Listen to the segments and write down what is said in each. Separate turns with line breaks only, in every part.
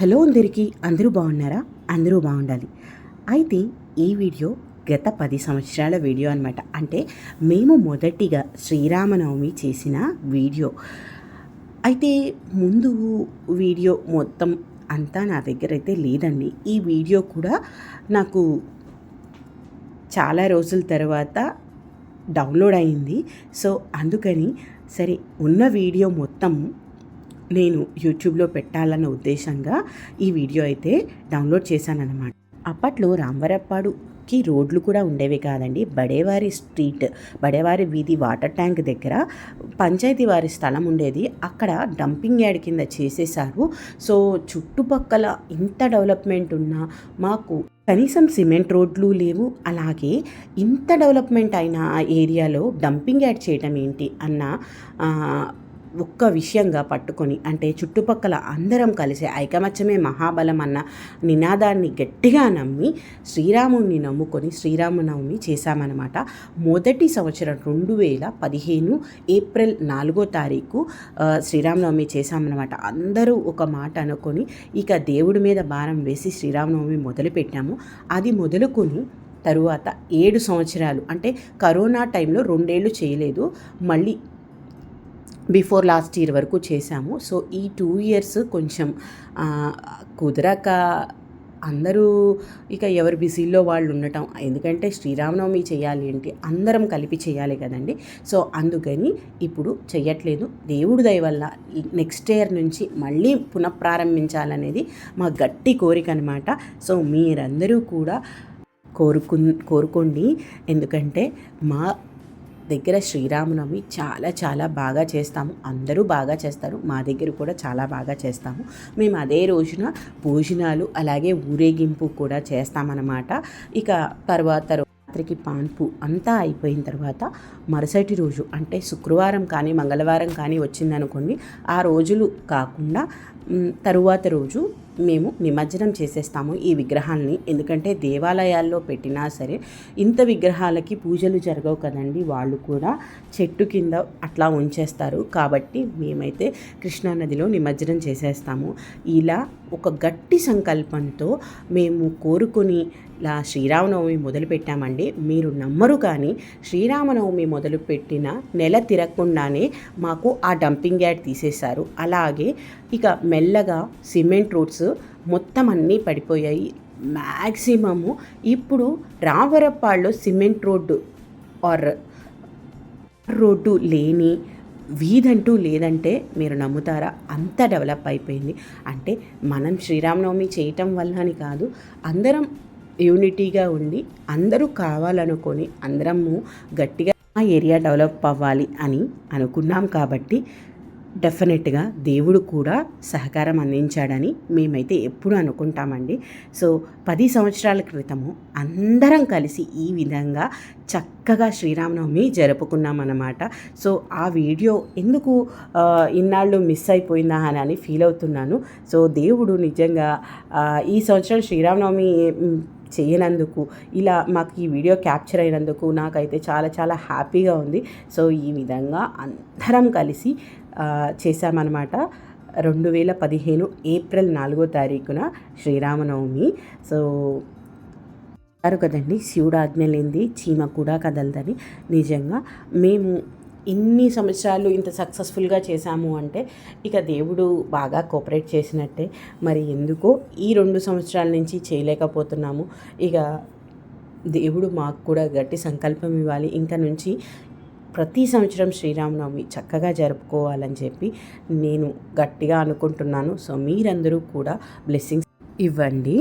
Hello అందరికీ, అందరూ బాగున్నారా? అందరూ బాగుండాలి. అయితే ఈ వీడియో గత 10 సంవత్సరాల వీడియో అనమాట. అంటే మేము మొదటిగా శ్రీరామనవమి చేసిన వీడియో. అయితే ముందు వీడియో మొత్తం అంతా నా దగ్గర అయితే లేదండి. ఈ వీడియో కూడా నాకు చాలా రోజుల తర్వాత డౌన్లోడ్ అయింది. సో అందుకని సరే ఉన్న వీడియో మొత్తం నేను యూట్యూబ్లో పెట్టాలన్న ఉద్దేశంగా ఈ వీడియో అయితే డౌన్లోడ్ చేశానన్నమాట. అప్పట్లో రామవరప్పాడుకి రోడ్లు కూడా ఉండేవి కాదండి. బడేవారి స్ట్రీట్, బడేవారి వీధి వాటర్ ట్యాంక్ దగ్గర పంచాయతీ వారి స్థలం ఉండేది. అక్కడ డంపింగ్ యార్డ్ కింద చేసేసారు. సో చుట్టుపక్కల ఇంత డెవలప్మెంట్ ఉన్నా మాకు కనీసం సిమెంట్ రోడ్లు లేవు. అలాగే ఇంత డెవలప్మెంట్ అయిన ఏరియాలో డంపింగ్ యార్డ్ చేయటం ఏంటి అన్న ఒక్క విషయంగా పట్టుకొని, అంటే చుట్టుపక్కల అందరం కలిసి ఐకమత్యమే మహాబలం అన్న నినాదాన్ని గట్టిగా నమ్మి శ్రీరాముని నమ్ముకొని శ్రీరామనవమి చేశామన్నమాట. మొదటి సంవత్సరం 2015 ఏప్రిల్ 4వ తారీఖు శ్రీరామనవమి చేశామన్నమాట. అందరూ ఒక మాట అనుకొని ఇక దేవుడి మీద భారం వేసి శ్రీరామనవమి మొదలుపెట్టాము. అది మొదలుకొని తరువాత 7 సంవత్సరాలు, అంటే కరోనా టైంలో 2 ఏళ్ళు చేయలేదు, మళ్ళీ బిఫోర్ లాస్ట్ ఇయర్ వరకు చేశాము. సో ఈ 2 ఇయర్స్ కొంచెం కుదరక అందరూ ఇక ఎవరు బిజీలో వాళ్ళు ఉండటం. ఎందుకంటే శ్రీరామనవమి చేయాలి అంటే అందరం కలిపి చేయాలి కదండి. సో అందుకని ఇప్పుడు చెయ్యట్లేదు. దేవుడి దయ వల్ల నెక్స్ట్ ఇయర్ నుంచి మళ్ళీ పునఃప్రారంభించాలనేది మా గట్టి కోరిక అనమాట. సో మీరందరూ కూడా కోరుకోండి. ఎందుకంటే మా దగ్గర శ్రీరామనవమి చాలా చాలా బాగా చేస్తాము. అందరూ బాగా చేస్తారు. మా దగ్గర కూడా చాలా బాగా చేస్తాము. మేము అదే రోజున భోజనాలు అలాగే ఊరేగింపు కూడా చేస్తామన్నమాట. ఇక తర్వాత రాత్రికి పాన్పు అంతా అయిపోయిన తర్వాత మరుసటి రోజు, అంటే శుక్రవారం కానీ మంగళవారం కానీ వచ్చిందనుకోండి, ఆ రోజులు కాకుండా తరువాత రోజు మేము నిమజ్జనం చేసేస్తాము ఈ విగ్రహాలని. ఎందుకంటే దేవాలయాల్లో పెట్టినా సరే ఇంత విగ్రహాలకి పూజలు జరగవు కదండి, వాళ్ళు కూడా చెట్టు కింద అట్లా ఉంచేస్తారు. కాబట్టి మేమైతే కృష్ణానదిలో నిమజ్జనం చేసేస్తాము. ఇలా ఒక గట్టి సంకల్పంతో మేము కోరుకొని శ్రీరామనవమి మొదలుపెట్టామండి. మీరు నమ్మరు కానీ శ్రీరామనవమి మొదలుపెట్టిన నెల తిరగకుండానే మాకు ఆ డంపింగ్ యార్డ్ తీసేశారు. అలాగే ఇక మెల్లగా సిమెంట్ రోడ్స్ మొత్తం అన్నీ పడిపోయాయి. మ్యాక్సిమము ఇప్పుడు రామవరప్పాడులో సిమెంట్ రోడ్డు లేని వీధంటూ లేదంటే మీరు నమ్ముతారా? అంత డెవలప్ అయిపోయింది. అంటే మనం శ్రీరామనవమి చేయటం వల్ల అని కాదు, అందరం యూనిటీగా ఉండి అందరూ కావాలనుకొని అందరము గట్టిగా ఆ ఏరియా డెవలప్ అవ్వాలి అని అనుకున్నాం. కాబట్టి డెఫినెట్గా దేవుడు కూడా సహకారం అందించాడని మేమైతే ఎప్పుడు అనుకుంటామండి. సో 10 సంవత్సరాల క్రితము అందరం కలిసి ఈ విధంగా చక్కగా శ్రీరామనవమి జరుపుకున్నామన్నమాట. సో ఆ వీడియో ఎందుకు ఇన్నాళ్ళు మిస్ అయిపోయిందా అని ఫీల్ అవుతున్నాను. సో దేవుడు నిజంగా ఈ సంవత్సరం శ్రీరామనవమి చేయనందుకు, ఇలా మాకు ఈ వీడియో క్యాప్చర్ అయినందుకు నాకైతే చాలా చాలా హ్యాపీగా ఉంది. సో ఈ విధంగా అందరం కలిసి చేశామన్నమాట. 2015 ఏప్రిల్ 4వ తారీఖున శ్రీరామనవమి. సో అంటారు కదండి, శివుడు ఆజ్ఞ లేనిది చీమ కూడా కదలదని. నిజంగా మేము ఇన్ని సంవత్సరాలు ఇంత సక్సెస్ఫుల్గా చేశాము అంటే ఇక దేవుడు బాగా కోఆపరేట్ చేసినట్టే. మరి ఎందుకో ఈ 2 సంవత్సరాల నుంచి చేయలేకపోతున్నాము. ఇక దేవుడు మాకు కూడా గట్టి సంకల్పం ఇవ్వాలి. ఇంకా నుంచి ప్రతి సంవత్సరం శ్రీరామనవమి చక్కగా జరుపుకోవాలని చెప్పి నేను గట్టిగా అనుకుంటున్నాను. సో మీరందరూ కూడా బ్లెస్సింగ్స్ ఇవ్వండి.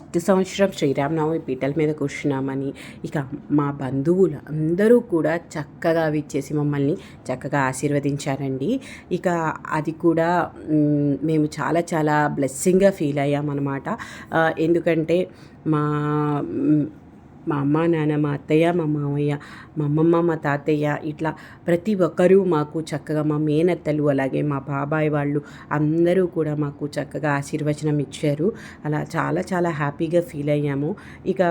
ఫస్ట్ సంవత్సరం శ్రీరామనవమి పీటల మీద కూర్చున్నామని ఇక మా బంధువులు అందరూ కూడా చక్కగా విచ్చేసి మమ్మల్ని చక్కగా ఆశీర్వదించారండి. ఇక అది కూడా మేము చాలా చాలా బ్లెస్సింగ్గా ఫీల్ అయ్యామన్నమాట. ఎందుకంటే మా మా అమ్మ నాన్న, మా అత్తయ్య, మా మామయ్య, మా అమ్మమ్మ, మా తాతయ్య ఇట్లా ప్రతి ఒక్కరూ మాకు చక్కగా, మా మేనత్తలు అలాగే మా బాబాయ్ వాళ్ళు అందరూ కూడా మాకు చక్కగా ఆశీర్వచనం ఇచ్చారు. అలా చాలా చాలా హ్యాపీగా ఫీల్ అయ్యాము. ఇక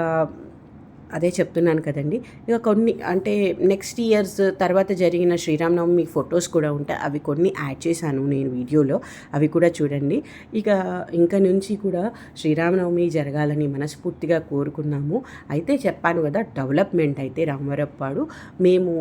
అదే చెప్తున్నాను కదండి. ఇక కొన్ని అంటే నెక్స్ట్ ఇయర్స్ తర్వాత జరిగిన శ్రీరామనవమి ఫొటోస్ కూడా ఉంటాయి. అవి కొన్ని యాడ్ చేశాను నేను వీడియోలో, అవి కూడా చూడండి. ఇంక నుంచి కూడా శ్రీరామనవమి జరగాలని మనస్ఫూర్తిగా కోరుకున్నాము. అయితే చెప్పాను కదా, డెవలప్మెంట్ అయితే రామవరప్పాడు మేము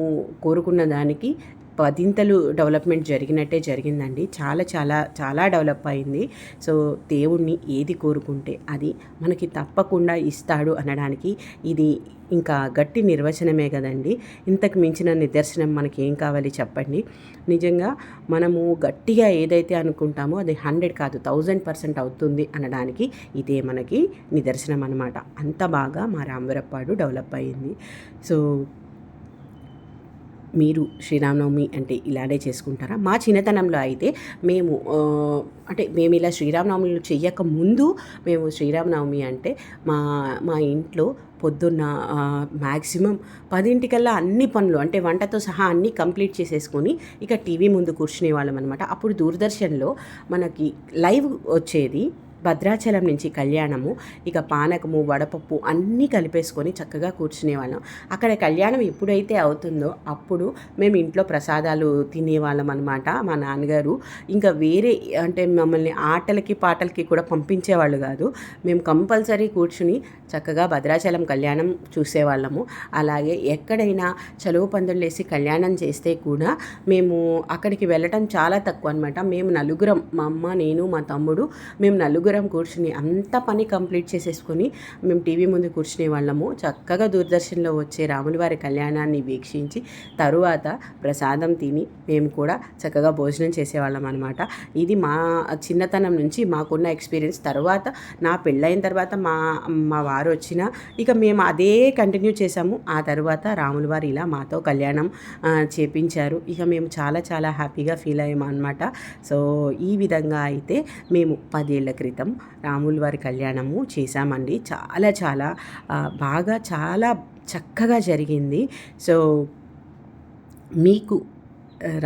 కోరుకున్న దానికి పదింతలు డెవలప్మెంట్ జరిగినట్టే జరిగిందండి. చాలా చాలా చాలా డెవలప్ అయింది. సో దేవుణ్ణి ఏది కోరుకుంటే అది మనకి తప్పకుండా ఇస్తాడు అనడానికి ఇది ఇంకా గట్టి నిర్వచనమే కదండి. ఇంతకు మించిన నిదర్శనం మనకి ఏం కావాలి చెప్పండి. నిజంగా మనము గట్టిగా ఏదైతే అనుకుంటామో అది 100 కాదు 1000% అవుతుంది అనడానికి ఇదే మనకి నిదర్శనం అనమాట. అంత బాగా మా రామవరప్పాడు డెవలప్ అయింది. సో మీరు శ్రీరామనవమి అంటే ఇలానే చేసుకుంటారా? మా చిన్నతనంలో అయితే మేము మేము ఇలా శ్రీరామనవమిలు చెయ్యక ముందు మేము శ్రీరామనవమి అంటే మా మా ఇంట్లో పొద్దున్న మ్యాక్సిమం 10 అన్ని పనులు అంటే వంటతో సహా అన్నీ కంప్లీట్ చేసేసుకొని ఇక టీవీ ముందు కూర్చునే వాళ్ళం అనమాట. అప్పుడు దూరదర్శన్లో మనకి లైవ్ వచ్చేది భద్రాచలం నుంచి కళ్యాణము. ఇక పానకము, వడపప్పు అన్నీ కలిపేసుకొని చక్కగా కూర్చునేవాళ్ళం. అక్కడ కళ్యాణం ఎప్పుడైతే అవుతుందో అప్పుడు మేము ఇంట్లో ప్రసాదాలు తినేవాళ్ళం అనమాట. మా నాన్నగారు ఇంకా వేరే అంటే మమ్మల్ని ఆటలకి పాటలకి కూడా పంపించేవాళ్ళు కాదు. మేము కంపల్సరీ కూర్చుని చక్కగా భద్రాచలం కళ్యాణం చూసేవాళ్ళము. అలాగే ఎక్కడైనా చలువ పందిళ్ళేసి కళ్యాణం చేస్తే కూడా మేము అక్కడికి వెళ్ళటం చాలా తక్కువ అనమాట. మేము నలుగురం, మా అమ్మ, నేను, మా తమ్ముడు, మేము నలుగురం కూర్చుని అంత పని కంప్లీట్ చేసేసుకొని మేము టీవీ ముందు కూర్చునే వాళ్ళము. చక్కగా దూరదర్శన్లో వచ్చే రాముల వారి కళ్యాణాన్ని వీక్షించి తరువాత ప్రసాదం తిని మేము కూడా చక్కగా భోజనం చేసేవాళ్ళం అనమాట. ఇది మా చిన్నతనం నుంచి మాకున్న ఎక్స్పీరియన్స్. తర్వాత నా పెళ్ళైన తర్వాత మా వారు వచ్చిన ఇక మేము అదే కంటిన్యూ చేసాము. ఆ తర్వాత రాముల వారు ఇలా మాతో కళ్యాణం చేపించారు. ఇక మేము చాలా చాలా హ్యాపీగా ఫీల్ అయ్యాము అనమాట. సో ఈ విధంగా అయితే మేము 10 ఏళ్ల క్రితం రాముల వారి కళ్యాణము చేశామండి. చాలా చాలా బాగా చాలా చక్కగా జరిగింది. సో మీకు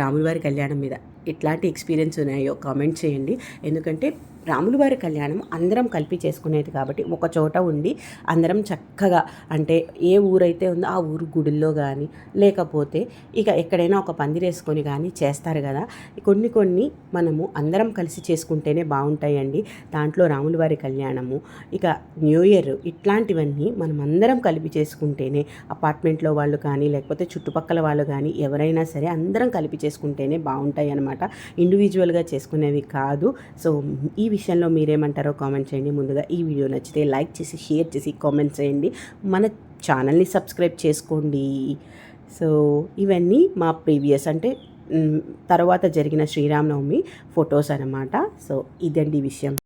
రాముల వారి కళ్యాణం మీద ఎట్లాంటి ఎక్స్పీరియన్స్ ఉన్నాయో కామెంట్ చేయండి. ఎందుకంటే రాముల వారి కళ్యాణం అందరం కలిపి చేసుకునేది కాబట్టి ఒక చోట ఉండి అందరం చక్కగా అంటే ఏ ఊరైతే ఉందో ఆ ఊరు గుడిలో కానీ లేకపోతే ఇక ఎక్కడైనా ఒక పందిరేసుకొని కానీ చేస్తారు కదా. కొన్ని మనము అందరం కలిసి చేసుకుంటేనే బాగుంటాయండి. దాంట్లో రాముల వారి కళ్యాణము, ఇక న్యూ ఇయర్ ఇట్లాంటివన్నీ మనం అందరం కలిపి చేసుకుంటేనే, అపార్ట్మెంట్లో వాళ్ళు కానీ లేకపోతే చుట్టుపక్కల వాళ్ళు కానీ ఎవరైనా సరే అందరం కలిపి చేసుకుంటేనే బాగుంటాయి అన్నమాట. ఇండివిజువల్గా చేసుకునేవి కాదు. సో ఈ విషయంలో మీరేమంటారో కామెంట్ చేయండి. ముందుగా ఈ వీడియో నచ్చితే లైక్ చేసి షేర్ చేసి కామెంట్ చేయండి. మన ఛానల్ని సబ్స్క్రైబ్ చేసుకోండి. సో ఇవన్నీ మా ప్రీవియస్ అంటే తర్వాత జరిగిన శ్రీరామనవమి ఫొటోస్ అన్నమాట. సో ఇదండి విషయం.